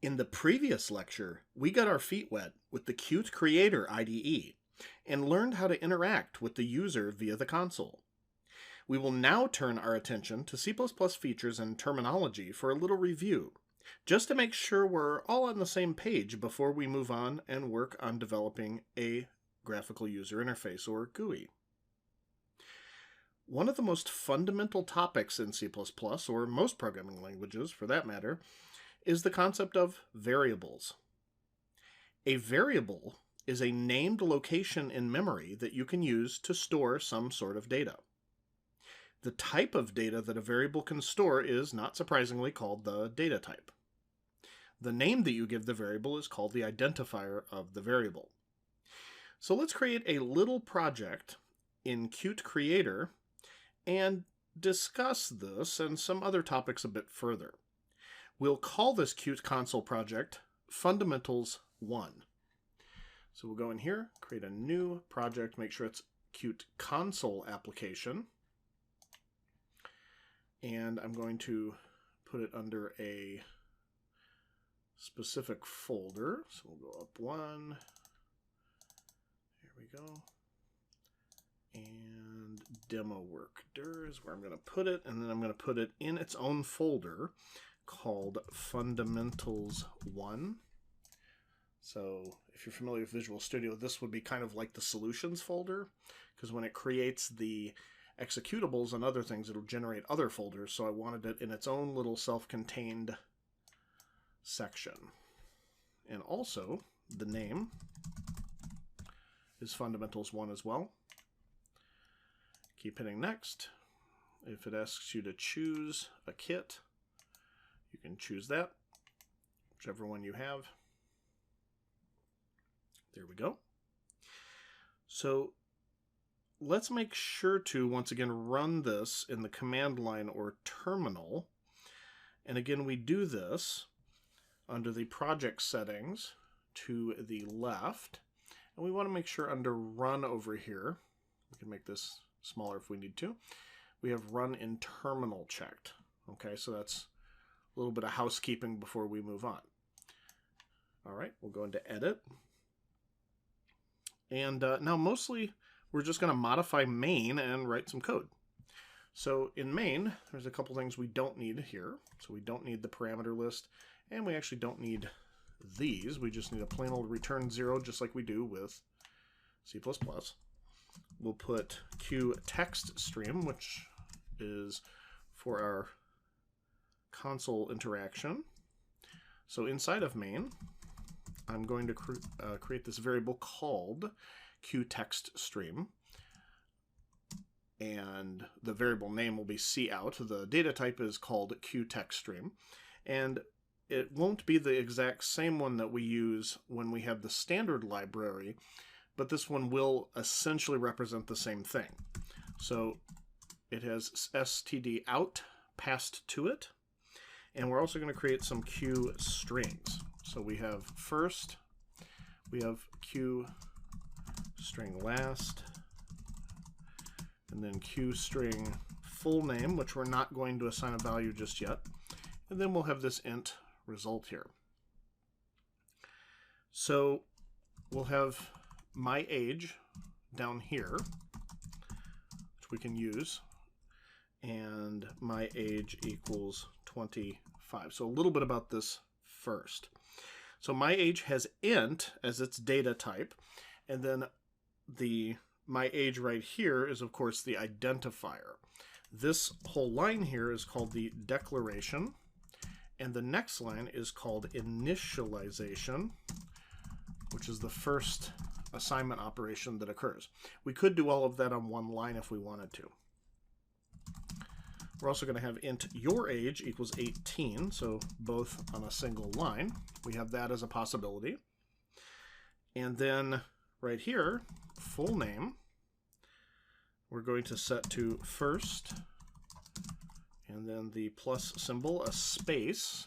In the previous lecture, we got our feet wet with the Qt Creator IDE and learned how to interact with the user via the console. We will now turn our attention to C++ features and terminology for a little review, just to make sure we're all on the same page before we move on and work on developing a graphical user interface, or GUI. One of the most fundamental topics in C++, or most programming languages for that matter, is the concept of variables. A variable is a named location in memory that you can use to store some sort of data. The type of data that a variable can store is, not surprisingly, called the data type. The name that you give the variable is called the identifier of the variable. So let's create a little project in Qt Creator and discuss this and some other topics a bit further. We'll call this Qt console project Fundamentals 1. So we'll go in here, create a new project, make sure it's Qt console application. And I'm going to put it under a specific folder. So we'll go up one. There we go. And demo worker is where I'm going to put it. And then I'm going to put it in its own folder called Fundamentals 1. So if you're familiar with Visual Studio, this would be kind of like the solutions folder, because when it creates the executables and other things, it'll generate other folders. So I wanted it in its own little self-contained section. And also the name is Fundamentals 1 as well. Keep hitting next. If it asks you to choose a kit, you can choose that, whichever one you have. There we go. So let's make sure to, once again, run this in the command line or terminal. And again, we do this under the project settings to the left. And we want to make sure under run over here, we can make this smaller if we need to, we have run in terminal checked. Okay, so that's a little bit of housekeeping before we move on. All right, we'll go into edit. And now mostly we're just going to modify main and write some code. So in main, there's a couple things we don't need here. So we don't need the parameter list, and we actually don't need these. We just need a plain old return 0, just like we do with C++. We'll put QTextStream, which is for our console interaction. So inside of main, I'm going to create this variable called QTextStream, and the variable name will be cout. The data type is called QTextStream, and it won't be the exact same one that we use when we have the standard library, but this one will essentially represent the same thing. So it has stdout passed to it, and we're also going to create some Q strings. So we have first, we have Q string last, and then Q string full name, which we're not going to assign a value just yet. And then we'll have this int result here. So we'll have my age down here, which we can use, and my age equals 25. So a little bit about this first. So my age has int as its data type, and then the my age right here is, of course, the identifier. This whole line here is called the declaration, and the next line is called initialization, which is the first assignment operation that occurs. We could do all of that on one line if we wanted to. We're also going to have int your age equals 18, so both on a single line. We have that as a possibility. And then right here, full name, we're going to set to first, and then the plus symbol, a space,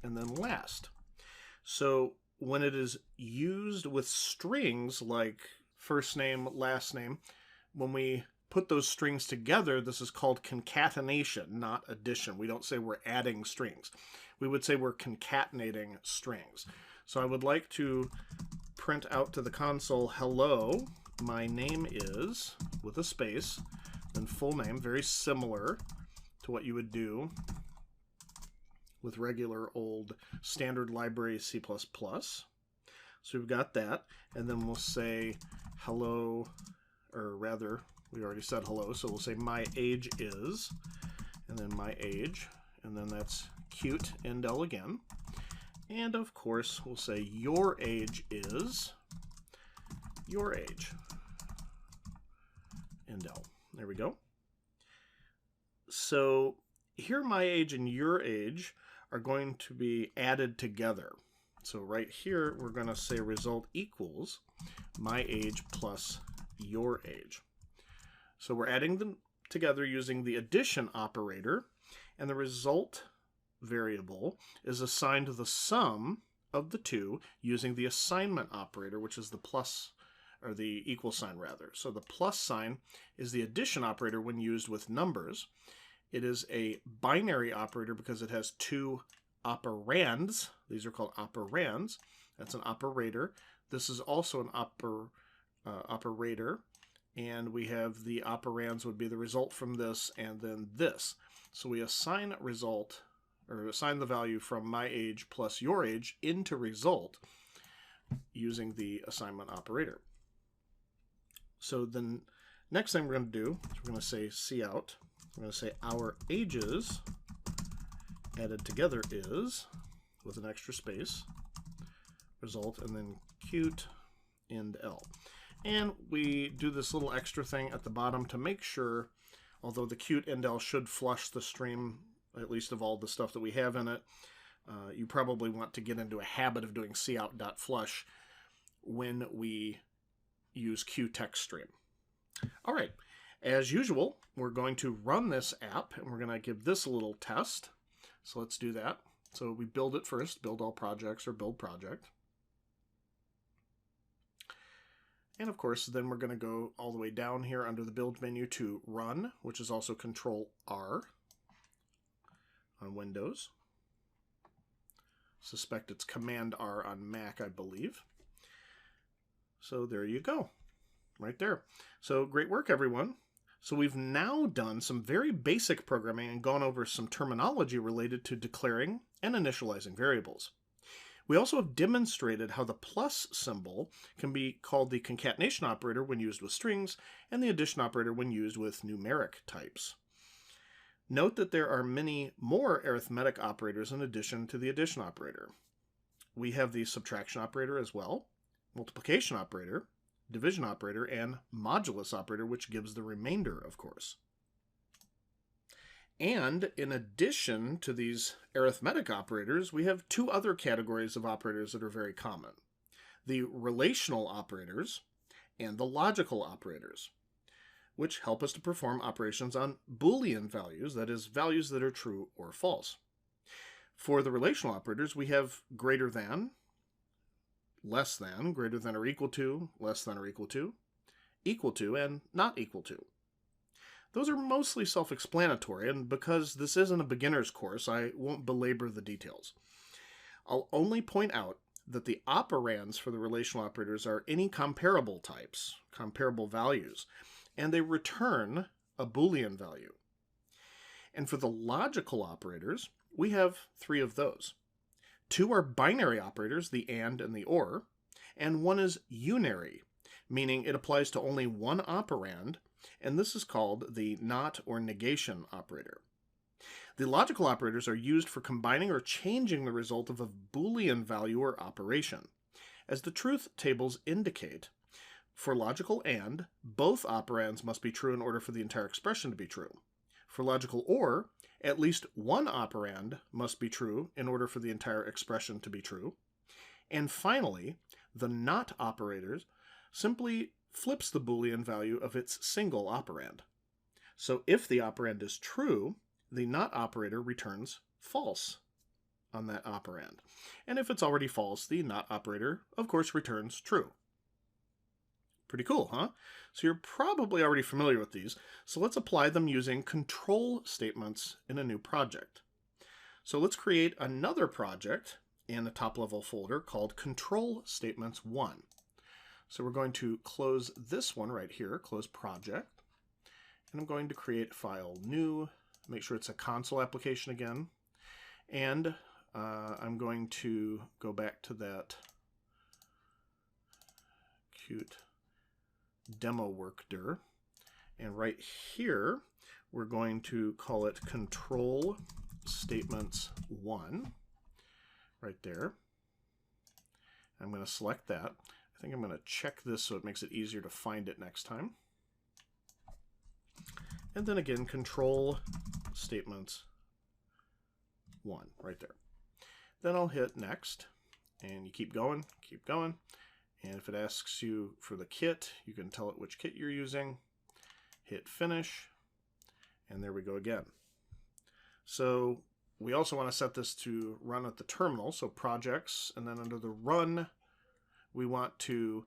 and then last. So when it is used with strings like first name, last name, when we put those strings together, this is called concatenation, not addition. We don't say we're adding strings. We would say we're concatenating strings. So I would like to print out to the console, hello, my name is, with a space, then full name, very similar to what you would do with regular old standard library C++. So we've got that, and then we'll say hello, or rather, we already said hello, so we'll say my age is, and then my age, and then that's cute indel again. And of course, we'll say your age is your age indel. There we go. So here my age and your age are going to be added together. So right here, we're going to say result equals my age plus your age. So we're adding them together using the addition operator, and the result variable is assigned to the sum of the two using the assignment operator, which is the plus, or the equal sign rather. So the plus sign is the addition operator when used with numbers. It is a binary operator because it has two operands. These are called operands. That's an operator. This is also an operator. And we have the operands would be the result from this and then this. So we assign result, or assign the value from my age plus your age into result using the assignment operator. So the next thing we're going to do is we're going to say cout. We're going to say our ages added together is, with an extra space, result, and then cute end L. And we do this little extra thing at the bottom to make sure, although the cute indel should flush the stream, at least of all the stuff that we have in it, you probably want to get into a habit of doing cout.flush when we use qtextstream. All right, as usual, we're going to run this app, and we're going to give this a little test. So let's do that. So we build it first, build all projects or build project. And of course, then we're going to go all the way down here under the build menu to run, which is also Control R on Windows. Suspect it's Command R on Mac, I believe. So there you go, right there. So great work, everyone. So we've now done some very basic programming and gone over some terminology related to declaring and initializing variables. We also have demonstrated how the plus symbol can be called the concatenation operator when used with strings and the addition operator when used with numeric types. Note that there are many more arithmetic operators in addition to the addition operator. We have the subtraction operator as well, multiplication operator, division operator, and modulus operator, which gives the remainder, of course. And in addition to these arithmetic operators, we have two other categories of operators that are very common: the relational operators and the logical operators, which help us to perform operations on Boolean values, that is, values that are true or false. For the relational operators, we have greater than, less than, greater than or equal to, less than or equal to, and not equal to. Those are mostly self-explanatory, and because this isn't a beginner's course, I won't belabor the details. I'll only point out that the operands for the relational operators are any comparable types, comparable values, and they return a Boolean value. And for the logical operators, we have three of those. Two are binary operators, the and the or, and one is unary, meaning it applies to only one operand, and this is called the not or negation operator. The logical operators are used for combining or changing the result of a Boolean value or operation. As the truth tables indicate, for logical and, both operands must be true in order for the entire expression to be true. For logical or, at least one operand must be true in order for the entire expression to be true. And finally, the not operators simply flips the Boolean value of its single operand. So if the operand is true, the not operator returns false on that operand. And if it's already false, the not operator, of course, returns true. Pretty cool, huh? So you're probably already familiar with these. So let's apply them using control statements in a new project. So let's create another project in a top-level folder called Control Statements 1. So we're going to close this one right here, close project, and I'm going to create file new, make sure it's a console application again, and I'm going to go back to that cute demo workdir, and right here we're going to call it Control Statements 1, right there. I'm going to select that. I think I'm going to check this so it makes it easier to find it next time. And then again, Control Statements 1, right there. Then I'll hit Next, and you keep going, and if it asks you for the kit, you can tell it which kit you're using, hit Finish, and there we go again. So we also want to set this to run at the terminal, so projects, and then under the run, we want to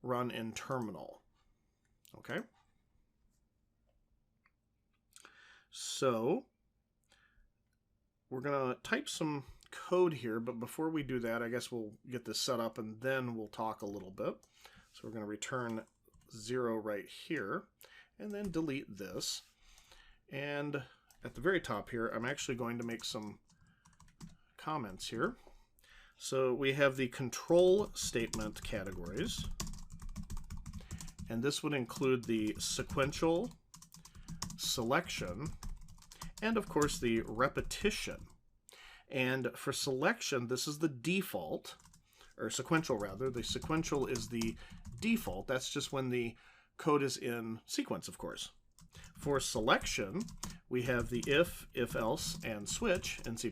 run in terminal. Okay? So we're going to type some code here, but before we do that, I guess we'll get this set up and then we'll talk a little bit. So we're going to return 0 right here and then delete this. And at the very top here, I'm actually going to make some comments here. So we have the control statement categories, and this would include the sequential, selection, and of course the repetition. And for selection, this is the default, or sequential rather. The sequential is the default. That's just when the code is in sequence, of course. For selection, we have the if else, and switch in C++,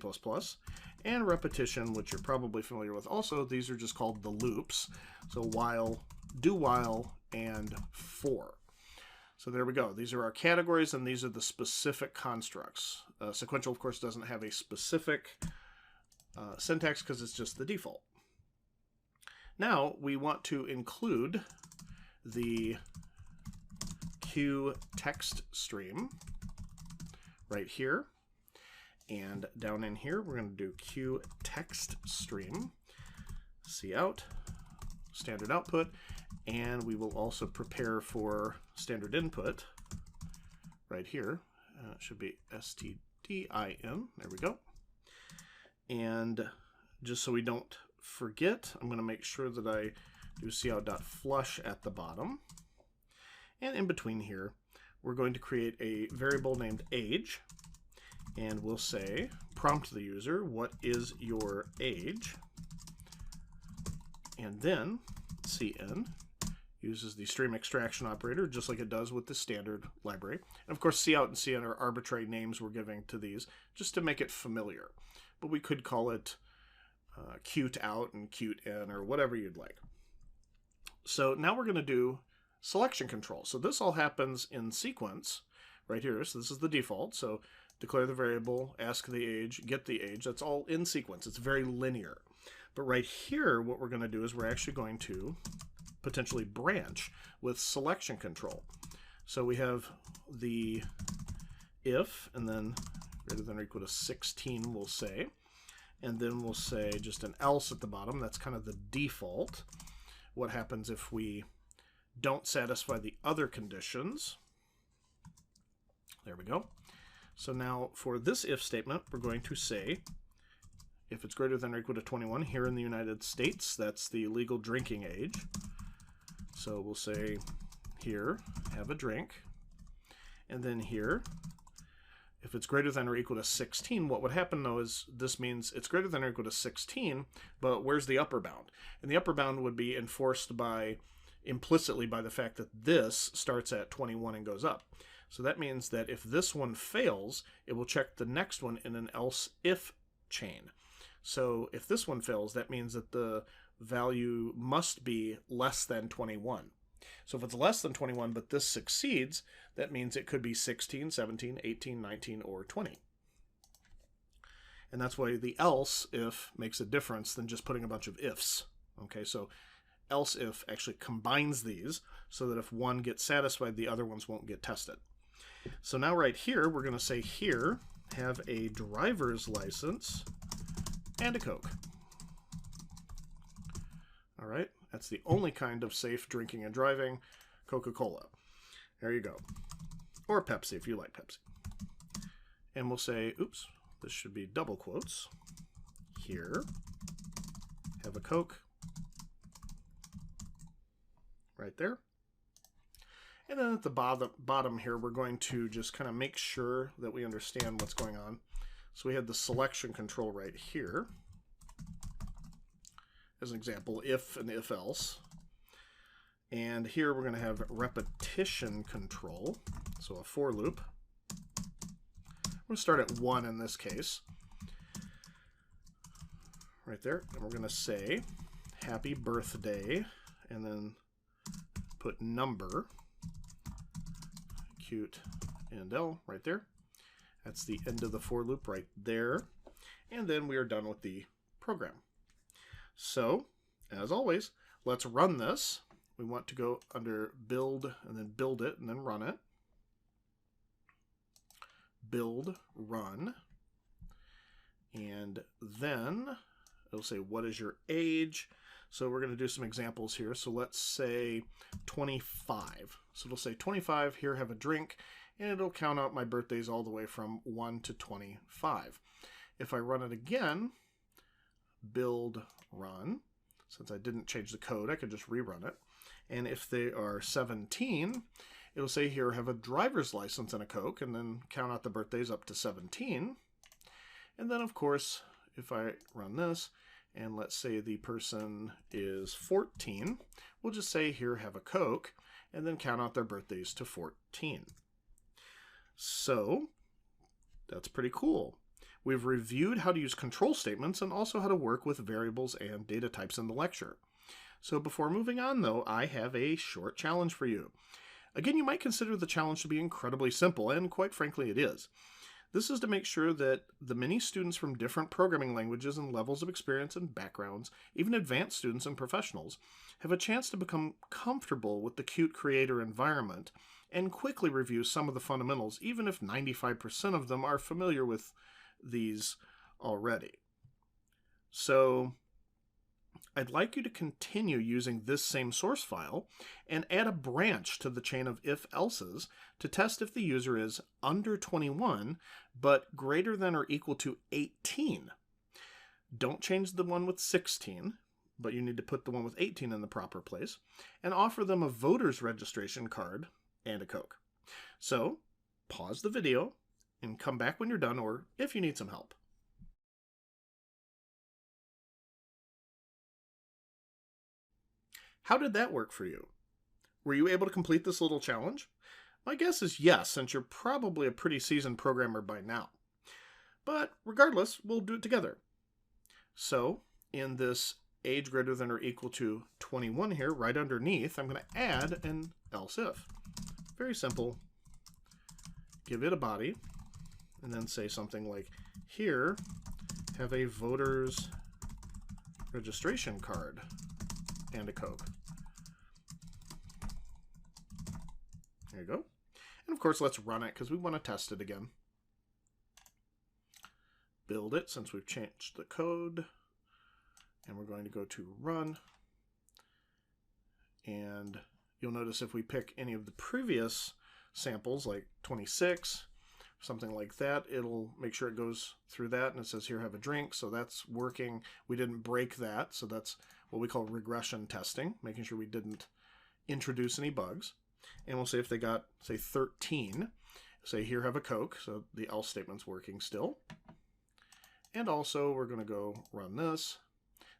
and repetition, which you're probably familiar with also. These are just called the loops. So while, do while, and for. So there we go. These are our categories, and these are the specific constructs. Sequential, of course, doesn't have a specific syntax because it's just the default. Now we want to include the Q text stream right here. And down in here, we're going to do Q text stream, cout, standard output, and we will also prepare for standard input right here. It should be stdin. There we go. And just so we don't forget, I'm going to make sure that I do cout.flush at the bottom. And in between here, we're going to create a variable named age. And we'll say, prompt the user, what is your age? And then cn uses the stream extraction operator, just like it does with the standard library. And of course, cout and cn are arbitrary names we're giving to these, just to make it familiar. But we could call it cute out and cute in, or whatever you'd like. So now we're going to do selection control. So this all happens in sequence right here. So this is the default. So declare the variable, ask the age, get the age. That's all in sequence. It's very linear. But right here, what we're going to do is we're actually going to potentially branch with selection control. So we have the if, and then greater than or equal to 16, we'll say. And then we'll say just an else at the bottom. That's kind of the default. What happens if we don't satisfy the other conditions? There we go. So now for this if statement, we're going to say, if it's greater than or equal to 21, here in the United States, that's the legal drinking age. So we'll say here, have a drink. And then here, if it's greater than or equal to 16, what would happen though is this means it's greater than or equal to 16, but where's the upper bound? And the upper bound would be enforced by, implicitly by the fact that this starts at 21 and goes up. So that means that if this one fails, it will check the next one in an else if chain. So if this one fails, that means that the value must be less than 21. So if it's less than 21, but this succeeds, that means it could be 16, 17, 18, 19, or 20. And that's why the else if makes a difference than just putting a bunch of ifs. Okay, so else if actually combines these so that if one gets satisfied, the other ones won't get tested. So now right here, we're going to say here, have a driver's license and a Coke. All right, that's the only kind of safe drinking and driving, Coca-Cola. There you go. Or Pepsi if you like Pepsi. And we'll say, oops, this should be double quotes. Here, have a Coke. Right there. And then at the bottom here, we're going to just kind of make sure that we understand what's going on. So we had the selection control right here. As an example, if and if else. And here we're going to have repetition control. So a for loop. We're going to start at 1 in this case. Right there. And we're going to say happy birthday. And then put number. Cute and L right there. That's the end of the for loop right there. And then we are done with the program. So, as always, let's run this. We want to go under build and then build it and then run it. Build, run. And then it'll say, what is your age? So we're going to do some examples here. So let's say 25. So it'll say 25, here, have a drink, and it'll count out my birthdays all the way from 1 to 25. If I run it again, build, run, since I didn't change the code, I could just rerun it. And if they are 17, it'll say here, have a driver's license and a Coke, and then count out the birthdays up to 17. And then, of course, if I run this, and let's say the person is 14, we'll just say here, have a Coke, and then count out their birthdays to 14. So that's pretty cool. We've reviewed how to use control statements and also how to work with variables and data types in the lecture. So before moving on, though, I have a short challenge for you. Again, you might consider the challenge to be incredibly simple, and quite frankly, it is. This is to make sure that the many students from different programming languages and levels of experience and backgrounds, even advanced students and professionals, have a chance to become comfortable with the Qt Creator environment and quickly review some of the fundamentals, even if 95% of them are familiar with these already. So I'd like you to continue using this same source file and add a branch to the chain of if-else's to test if the user is under 21 but greater than or equal to 18. Don't change the one with 16, but you need to put the one with 18 in the proper place, and offer them a voter's registration card and a Coke. So pause the video and come back when you're done, or if you need some help. How did that work for you? Were you able to complete this little challenge? My guess is yes, since you're probably a pretty seasoned programmer by now. But regardless, we'll do it together. So, in this age greater than or equal to 21 here, right underneath, I'm going to add an else if. Very simple. Give it a body, and then say something like, here, have a voter's registration card and a Coke. There you go. And of course, let's run it because we want to test it again. Build it since we've changed the code. And we're going to go to run. And you'll notice if we pick any of the previous samples, like 26, something like that, it'll make sure it goes through that. And it says here, have a drink. So that's working. We didn't break that. So that's what we call regression testing, making sure we didn't introduce any bugs. And we'll say if they got, say, 13, say here, have a Coke. So the else statement's working still. And also we're going to go run this.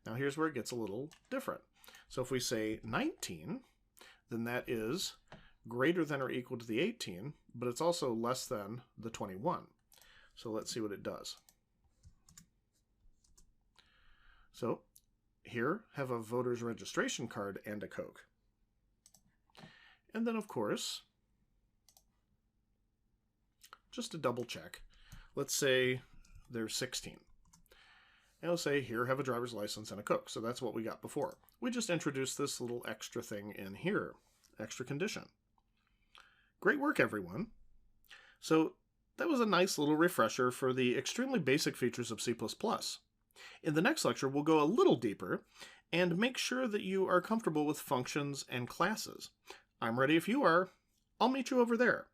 Now here's where it gets a little different. So if we say 19, then that is greater than or equal to the 18, but it's also less than the 21. So let's see what it does. So here, have a voter's registration card and a Coke. And then, of course, just to double check, let's say they're 16. And it'll say, here, have a driver's license and a Coke. So that's what we got before. We just introduced this little extra thing in here, extra condition. Great work, everyone. So that was a nice little refresher for the extremely basic features of C++. In the next lecture, we'll go a little deeper and make sure that you are comfortable with functions and classes. I'm ready if you are. I'll meet you over there.